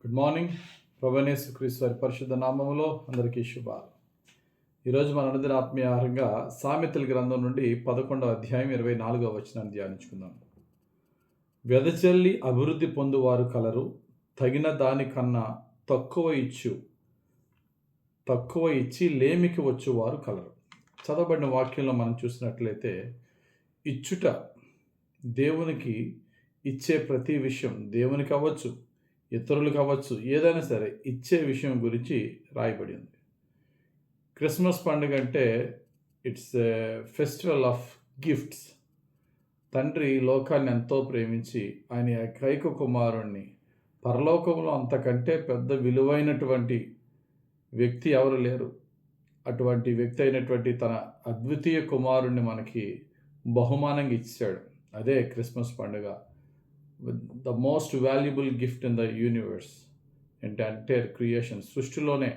Good morning. ప్రభువైన యేసుక్రీస్తు వారి పరిశుద్ధ నామములో అందరికీ శుభాలు. ఈరోజు మన అనుదిన ఆత్మీయ ఆహారంగా సామెతల గ్రంథం నుండి 11వ అధ్యాయం 24వ వచనాన్ని ధ్యానించుకుందాం. వెదజల్లి అభివృద్ధి పొందువారు కలరు, తగిన దానికన్నా తక్కువ ఇచ్చి లేమికి వచ్చువారు కలరు. చదవబడిన వాక్యంలో మనం చూసినట్లయితే ఇచ్చుట, దేవునికి ఇచ్చే ప్రతి విషయం, దేవునికి అవ్వచ్చు, ఇతరులకు అవ్వచ్చు, ఏదైనా సరే ఇచ్చే విషయం గురించి రాయబడి ఉంది. క్రిస్మస్ పండుగ అంటే it's a festival of gifts. తండ్రి లోకాన్ని ఎంతో ప్రేమించి ఆయన ఏకైక కుమారుణ్ణి, పరలోకంలో అంతకంటే పెద్ద విలువైనటువంటి వ్యక్తి ఎవరు లేరు, అటువంటి వ్యక్తి అయినటువంటి తన అద్వితీయ కుమారుణ్ణి మనకి బహుమానంగా ఇచ్చాడు. అదే క్రిస్మస్ పండుగ. The most valuable gift in the universe, entire creation. సృష్టిలోనే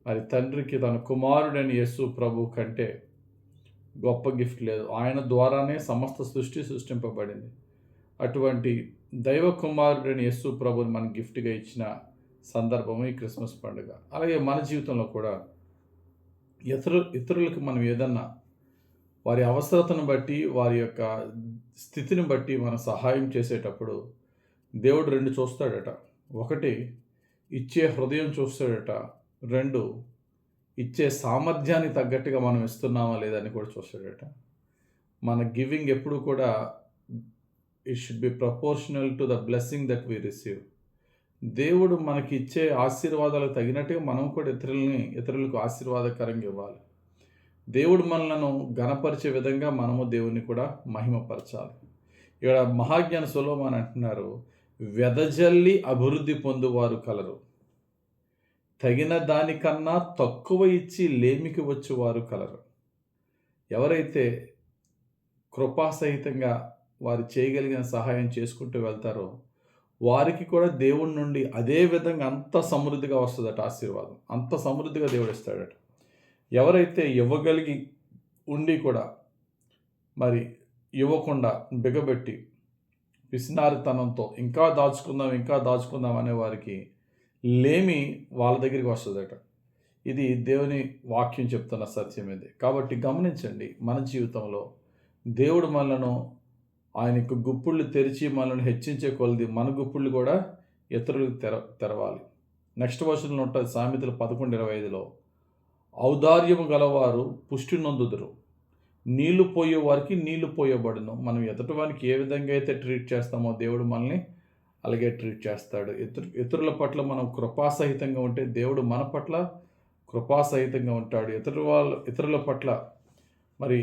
మరి తండ్రికి తన కుమారుడైన యేసు ప్రభు కంటే గొప్ప గిఫ్ట్ లేదు. ఆయన ద్వారానే సమస్త సృష్టి సృష్టింపబడింది. అటువంటి దైవ కుమారుడైన యేసు ప్రభుని మనకు గిఫ్ట్గా ఇచ్చిన సందర్భము ఈ క్రిస్మస్ పండుగ. అలాగే మన జీవితంలో కూడా ఇతరులకు మనం ఏదన్నా వారి అవసరతను బట్టి, వారి యొక్క స్థితిని బట్టి మనం సహాయం చేసేటప్పుడు దేవుడు 2 చూస్తాడట. 1, ఇచ్చే హృదయం చూస్తాడట. 2, ఇచ్చే సామర్థ్యానికి తగ్గట్టుగా మనం ఇస్తున్నామా లేదని కూడా చూస్తాడట. మన గివింగ్ ఎప్పుడు కూడా it should be proportional to the blessing that we receive. దేవుడు మనకి ఇచ్చే ఆశీర్వాదాలకు తగినట్టుగా మనం కూడా ఇతరులకు ఆశీర్వాదకరంగా ఇవ్వాలి. దేవుడు మనలను ఘనపరిచే విధంగా మనము దేవుని కూడా మహిమపరచాలి. ఇక్కడ మహాజ్ఞాని సొలొమోను అంటున్నారు, వెదజల్లి అభివృద్ధి పొందువారు కలరు, తగిన దానికన్నా తక్కువ ఇచ్చి లేమికి వచ్చేవారు కలరు. ఎవరైతే కృపాసహితంగా వారు చేయగలిగిన సహాయం చేసుకుంటూ వెళ్తారో వారికి కూడా దేవుడి నుండి అదే విధంగా అంత సమృద్ధిగా వస్తుందట ఆశీర్వాదం. అంత సమృద్ధిగా దేవుడు ఇస్తాడట. ఎవరైతే ఇవ్వగలిగి ఉండి కూడా మరి ఇవ్వకుండా బిగబెట్టి పిసినారితనంతో ఇంకా దాచుకుందాం అనే వారికి లేమి వాళ్ళ దగ్గరికి వస్తుందట. ఇది దేవుని వాక్యం చెప్తున్న సత్యం ఇది. కాబట్టి గమనించండి, మన జీవితంలో దేవుడు మనలను ఆయనకు గుప్పుళ్ళు తెరిచి మనల్ని హెచ్చించే కొలది మన గుప్పుళ్ళు కూడా ఇతరులకు తెరవాలి. నెక్స్ట్ వర్షన్లో ఉంటుంది సామెతలు 11:25లో, ఔదార్యము గలవారు పుష్టి నొందుదురు, నీళ్లు పోయేవారికి నీళ్లు పోయబడును. మనం ఎదుటివానికి ఏ విధంగా అయితే ట్రీట్ చేస్తామో దేవుడు మనల్ని అలాగే ట్రీట్ చేస్తాడు. ఇతరుల పట్ల మనం కృపాసహితంగా ఉంటే దేవుడు మన పట్ల కృపాసహితంగా ఉంటాడు. ఇతరుల పట్ల మరి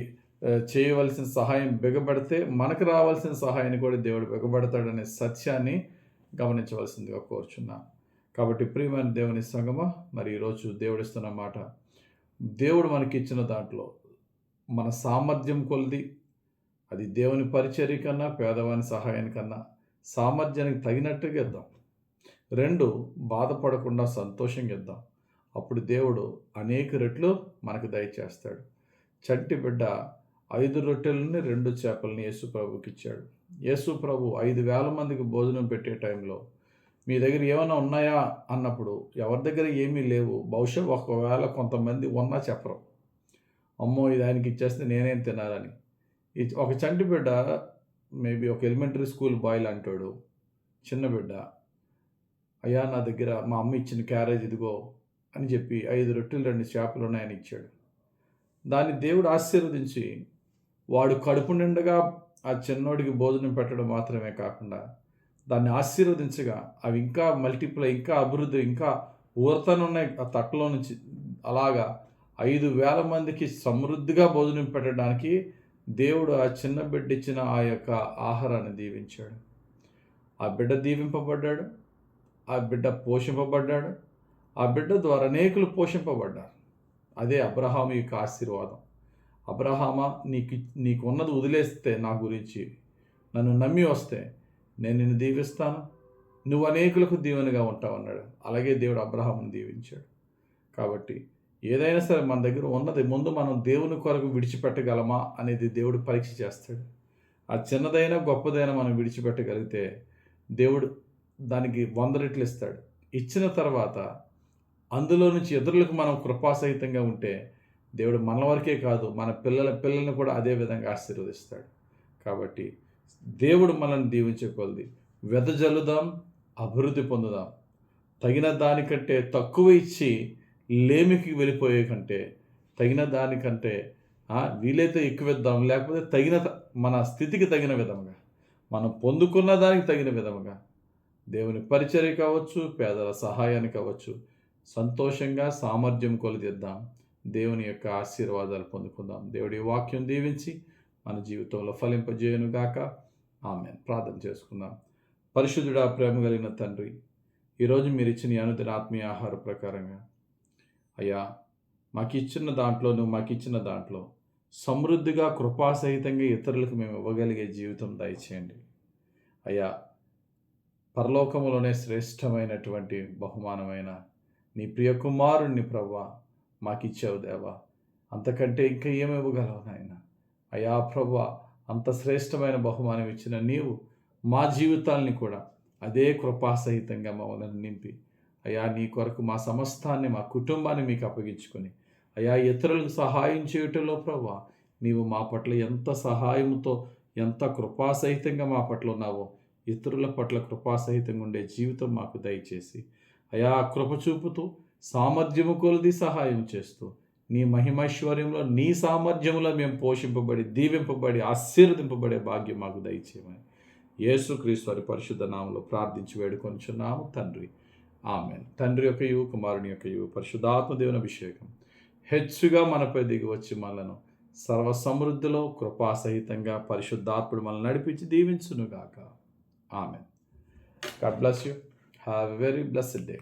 చేయవలసిన సహాయం బిగబడితే మనకు రావాల్సిన సహాయాన్ని కూడా దేవుడు బిగబడతాడనే సత్యాన్ని గమనించవలసిందిగా కోరుచున్నాను. కాబట్టి ప్రియమైన దేవుని సంగమా, మరి ఈరోజు దేవుడిస్తున్న మాట, దేవుడు మనకిచ్చిన దాంట్లో మన సామర్థ్యం కొలది, అది దేవుని పరిచర్య కన్నా పేదవాని సహాయానికన్నా సామర్థ్యానికి తగినట్టుగా ఇద్దాం. 2, బాధపడకుండా సంతోషంగా ఇద్దాం. అప్పుడు దేవుడు అనేక రెట్లు మనకు దయచేస్తాడు. చంటి బిడ్డ 5 రొట్టెలని 2 చేపలని యేసు ప్రభుకి ఇచ్చాడు. యేసు ప్రభు 5,000 మందికి భోజనం పెట్టే టైంలో మీ దగ్గర ఏమైనా ఉన్నాయా అన్నప్పుడు ఎవరి దగ్గర ఏమీ లేవు. బహుశా ఒకవేళ కొంతమంది ఉన్నా చెప్పరు, అమ్మో ఇది ఆయనకి ఇచ్చేస్తే నేనేం తినాలని. ఒక చంటి బిడ్డ, మేబీ ఒక ఎలిమెంటరీ స్కూల్ బాయ్ అంటాడు, చిన్న బిడ్డ, అయ్యా నా దగ్గర మా అమ్మ ఇచ్చిన క్యారేజ్ ఇదిగో అని చెప్పి 5 రొట్టెలు 2 చేపలు ఉన్నాయని ఇచ్చాడు. దాన్ని దేవుడు ఆశీర్వదించి వాడు కడుపు నిండగా ఆ చిన్నోడికి భోజనం పెట్టడం మాత్రమే కాకుండా దాన్ని ఆశీర్వదించగా అవి ఇంకా మల్టిప్లై, ఇంకా అభివృద్ధి, ఇంకా ఊరతనున్నాయి ఆ తట్టలో నుంచి. అలాగా 5,000 మందికి సమృద్ధిగా భోజనం పెట్టడానికి దేవుడు ఆ చిన్న బిడ్డ ఇచ్చిన ఆ యొక్క ఆహారాన్ని దీవించాడు. ఆ బిడ్డ దీవింపబడ్డాడు, ఆ బిడ్డ పోషింపబడ్డాడు, ఆ బిడ్డ ద్వారా అనేకులు పోషింపబడ్డారు. అదే అబ్రహాము యొక్క ఆశీర్వాదం. అబ్రహామా, నీకు ఉన్నది వదిలేస్తే నా గురించి, నన్ను నమ్మి వస్తే నేను నిన్ను దీవిస్తాను, నువ్వు అనేకులకు దీవెనగా ఉంటావు అన్నాడు. అలాగే దేవుడు అబ్రహామును దీవించాడు. కాబట్టి ఏదైనా సరే మన దగ్గర ఉన్నది ముందు మనం దేవుని కొరకు విడిచిపెట్టగలమా అనేది దేవుడు పరీక్ష చేస్తాడు. ఆ చిన్నదైనా గొప్పదైనా మనం విడిచిపెట్టగలిగితే దేవుడు దానికి 100 రెట్లు ఇస్తాడు. ఇచ్చిన తర్వాత అందులో నుంచి ఇతరులకు మనం కృపాసహితంగా ఉంటే దేవుడు మన వరకే కాదు, మన పిల్లల్ని కూడా అదే విధంగా ఆశీర్వదిస్తాడు. కాబట్టి దేవుడు మనల్ని దీవించే కొలది వెదజల్లుదాం, అభివృద్ధి పొందుదాం. తగిన దానికంటే తక్కువ ఇచ్చి లేమికి వెళ్ళిపోయే కంటే, తగిన దానికంటే వీలైతే ఎక్కువిద్దాం, లేకపోతే మన స్థితికి తగిన విధముగా, మనం పొందుకున్న దానికి తగిన విధముగా దేవుని పరిచర్య కావచ్చు, పేదల సహాయానికి కావచ్చు, సంతోషంగా సామర్థ్యం కొలిదిద్దాం. దేవుని యొక్క ఆశీర్వాదాలు పొందుకుందాం. దేవుడి వాక్యం దీవించి మన జీవితంలో ఫలింపజేయునుగాక. ఆమేన్. ప్రార్థన చేసుకుందాం. పరిశుద్ధుడా, ప్రేమ కలిగిన తండ్రి, ఈరోజు మీరు ఇచ్చిన ఈ అనుదిన ఆత్మీయ ఆహార ప్రకారంగా అయ్యా, నువ్వు మాకు ఇచ్చిన దాంట్లో సమృద్ధిగా కృపాసహితంగా ఇతరులకు మేము ఇవ్వగలిగే జీవితం దయచేయండి. అయ్యా, పరలోకములోనే శ్రేష్టమైనటువంటి బహుమానమైన నీ ప్రియ కుమారుణ్ణి ప్రభువా మాకిచ్చావు దేవా. అంతకంటే ఇంకా ఏమివ్వగలవు నాయన. అయ్యా ప్రభువా, అంత శ్రేష్టమైన బహుమానం ఇచ్చిన నీవు మా జీవితాల్ని కూడా అదే కృపాసహితంగా మమ్మల్ని నింపి అయ్యా, నీ కొరకు మా సమస్తాన్ని, మా కుటుంబాన్ని మీకు అప్పగించుకొని అయ్యా, ఇతరులకు సహాయం చేయటంలో ప్రభువా నీవు మా పట్ల ఎంత సహాయంతో, ఎంత కృపాసహితంగా మా పట్ల ఉన్నావో ఇతరుల పట్ల కృపాసహితంగా ఉండే జీవితం మాకు దయచేసి అయా, కృప చూపుతూ సామర్థ్యము కొలది సహాయం చేస్తూ నీ మహిమైశ్వర్యంలో, నీ సామర్థ్యంలో మేము పోషింపబడి, దీవింపబడి, ఆశీర్వదింపబడే భాగ్యం మాకు దయచేయమని యేసుక్రీస్తు వారి పరిశుద్ధ నామములో ప్రార్థించి వేడుకొనుచున్నాము తండ్రి. ఆమేన్. తండ్రి యొక్కయు, కుమారుని యొక్కయు, పరిశుద్ధాత్మ దేవుని అభిషేకం హెచ్చుగా మనపై దిగి వచ్చి మనలను సర్వ సమృద్ధిలో కృపాసహితంగా పరిశుద్ధాత్ముడు మనల్ని నడిపించి దీవించునుగాక. ఆమేన్. God bless you. Have a very blessed day.